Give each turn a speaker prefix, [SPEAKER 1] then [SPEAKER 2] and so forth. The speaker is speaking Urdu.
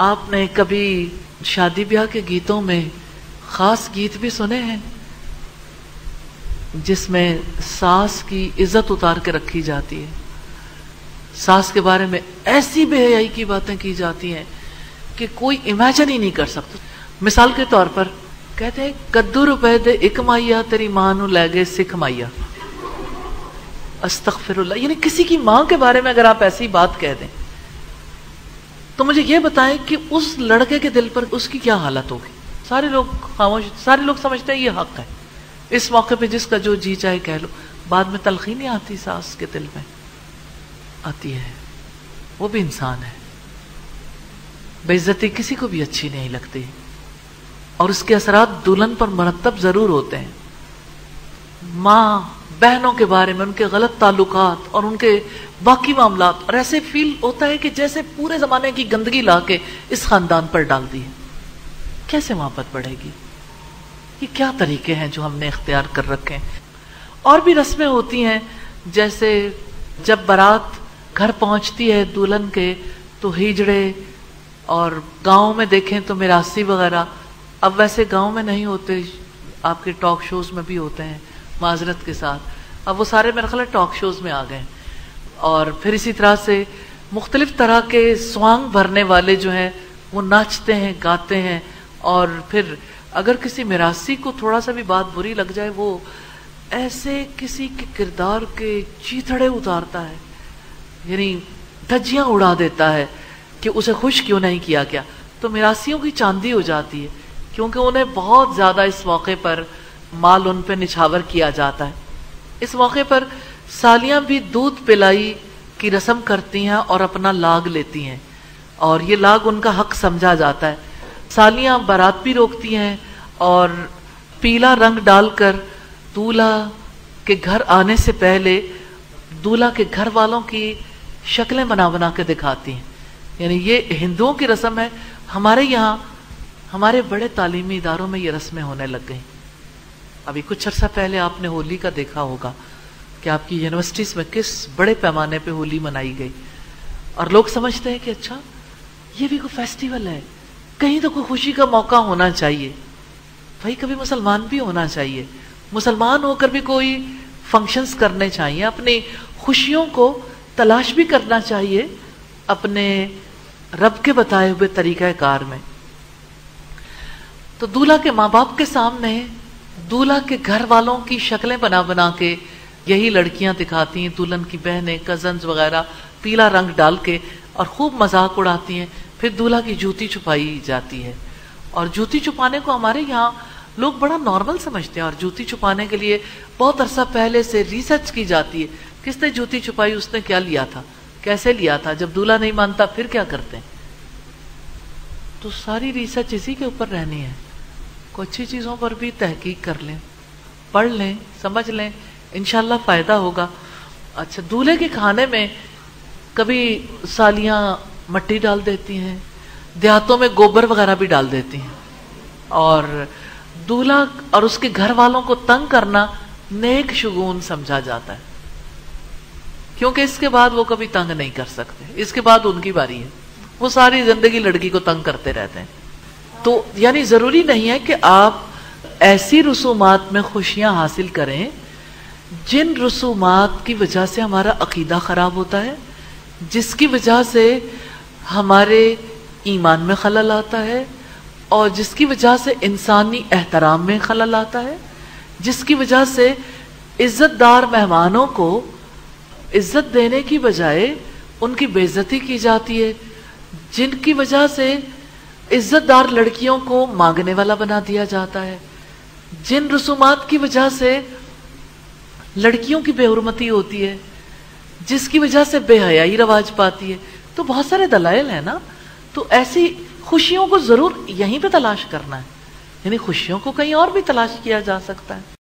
[SPEAKER 1] آپ نے کبھی شادی بیاہ کے گیتوں میں خاص گیت بھی سنے ہیں جس میں ساس کی عزت اتار کے رکھی جاتی ہے؟ ساس کے بارے میں ایسی بے حیائی کی باتیں کی جاتی ہیں کہ کوئی امیجن ہی نہیں کر سکتا. مثال کے طور پر کہتے ہیں کدو روپے دے ایک مائیا تیری ماں نو لے گئے سکھ مائیا. استغفر اللہ. یعنی کسی کی ماں کے بارے میں اگر آپ ایسی بات کہہ دیں تو مجھے یہ بتائیں کہ اس لڑکے کے دل پر اس کی کیا حالت ہوگی. سارے لوگ خاموش، سارے لوگ سمجھتے ہیں یہ حق ہے، اس موقع پہ جس کا جو جی چاہے کہہ لو. بعد میں تلخی نہیں آتی؟ ساس کے دل میں آتی ہے، وہ بھی انسان ہے. بے عزتی کسی کو بھی اچھی نہیں لگتی اور اس کے اثرات دلہن پر مرتب ضرور ہوتے ہیں. ماں بہنوں کے بارے میں ان کے غلط تعلقات اور ان کے باقی معاملات، اور ایسے فیل ہوتا ہے کہ جیسے پورے زمانے کی گندگی لا کے اس خاندان پر ڈال دی ہے. کیسے محبت بڑھے گی؟ یہ کیا طریقے ہیں جو ہم نے اختیار کر رکھے ہیں؟ اور بھی رسمیں ہوتی ہیں، جیسے جب بارات گھر پہنچتی ہے دلہن کے تو ہیجڑے، اور گاؤں میں دیکھیں تو میراثی وغیرہ. اب ویسے گاؤں میں نہیں ہوتے، آپ کے ٹاک شوز میں بھی ہوتے ہیں، معذرت کے ساتھ. اب وہ سارے میرا خیال ہے ٹاک شوز میں آ گئے. اور پھر اسی طرح سے مختلف طرح کے سوانگ بھرنے والے جو ہیں وہ ناچتے ہیں، گاتے ہیں. اور پھر اگر کسی میراثی کو تھوڑا سا بھی بات بری لگ جائے وہ ایسے کسی کے کردار کے چیتڑے اتارتا ہے، یعنی دھجیاں اڑا دیتا ہے کہ اسے خوش کیوں نہیں کیا گیا. تو میراثیوں کی چاندی ہو جاتی ہے کیونکہ انہیں بہت زیادہ اس موقع پر مال ان پہ نچھاور کیا جاتا ہے. اس موقع پر سالیاں بھی دودھ پلائی کی رسم کرتی ہیں اور اپنا لاگ لیتی ہیں، اور یہ لاگ ان کا حق سمجھا جاتا ہے. سالیاں بارات بھی روکتی ہیں اور پیلا رنگ ڈال کر دولہا کے گھر آنے سے پہلے دولہا کے گھر والوں کی شکلیں بنا بنا کے دکھاتی ہیں. یعنی یہ ہندوؤں کی رسم ہے. ہمارے یہاں ہمارے بڑے تعلیمی اداروں میں یہ رسمیں ہونے لگ گئیں. ابھی کچھ عرصہ پہلے آپ نے ہولی کا دیکھا ہوگا کہ آپ کی یونیورسٹیز میں کس بڑے پیمانے پہ ہولی منائی گئی، اور لوگ سمجھتے ہیں کہ اچھا یہ بھی کوئی فیسٹیول ہے، کہیں تو کوئی خوشی کا موقع ہونا چاہیے. بھائی کبھی مسلمان بھی ہونا چاہیے، مسلمان ہو کر بھی کوئی فنکشنز کرنے چاہیے، اپنی خوشیوں کو تلاش بھی کرنا چاہیے اپنے رب کے بتائے ہوئے طریقہ کار میں. تو دولہا کے ماں باپ کے سامنے دولہا کے گھر والوں کی شکلیں بنا بنا کے یہی لڑکیاں دکھاتی ہیں، دلہن کی بہنیں، کزنز وغیرہ، پیلا رنگ ڈال کے، اور خوب مذاق اڑاتی ہیں. پھر دولہا کی جوتی چھپائی جاتی ہے، اور جوتی چھپانے کو ہمارے یہاں لوگ بڑا نارمل سمجھتے ہیں، اور جوتی چھپانے کے لیے بہت عرصہ پہلے سے ریسرچ کی جاتی ہے. کس نے جوتی چھپائی، اس نے کیا لیا تھا، کیسے لیا تھا، جب دولہا نہیں مانتا پھر کیا کرتے ہیں. تو ساری ریسرچ اسی کے اوپر رہنی ہے. کوئی اچھی چیزوں پر بھی تحقیق کر لیں، پڑھ لیں، سمجھ لیں، انشاءاللہ فائدہ ہوگا. اچھا، دولہے کے کھانے میں کبھی سالیاں مٹی ڈال دیتی ہیں، دیہاتوں میں گوبر وغیرہ بھی ڈال دیتی ہیں. اور دولہا اور اس کے گھر والوں کو تنگ کرنا نیک شگون سمجھا جاتا ہے، کیونکہ اس کے بعد وہ کبھی تنگ نہیں کر سکتے، اس کے بعد ان کی باری ہے، وہ ساری زندگی لڑکی کو تنگ کرتے رہتے ہیں. تو یعنی ضروری نہیں ہے کہ آپ ایسی رسومات میں خوشیاں حاصل کریں جن رسومات کی وجہ سے ہمارا عقیدہ خراب ہوتا ہے، جس کی وجہ سے ہمارے ایمان میں خلل آتا ہے، اور جس کی وجہ سے انسانی احترام میں خلل آتا ہے، جس کی وجہ سے عزت دار مہمانوں کو عزت دینے کی بجائے ان کی بے عزتی کی جاتی ہے، جن کی وجہ سے عزت دار لڑکیوں کو مانگنے والا بنا دیا جاتا ہے، جن رسومات کی وجہ سے لڑکیوں کی بے حرمتی ہوتی ہے، جس کی وجہ سے بے حیائی رواج پاتی ہے. تو بہت سارے دلائل ہیں نا. تو ایسی خوشیوں کو ضرور یہیں پہ تلاش کرنا ہے، یعنی خوشیوں کو کہیں اور بھی تلاش کیا جا سکتا ہے.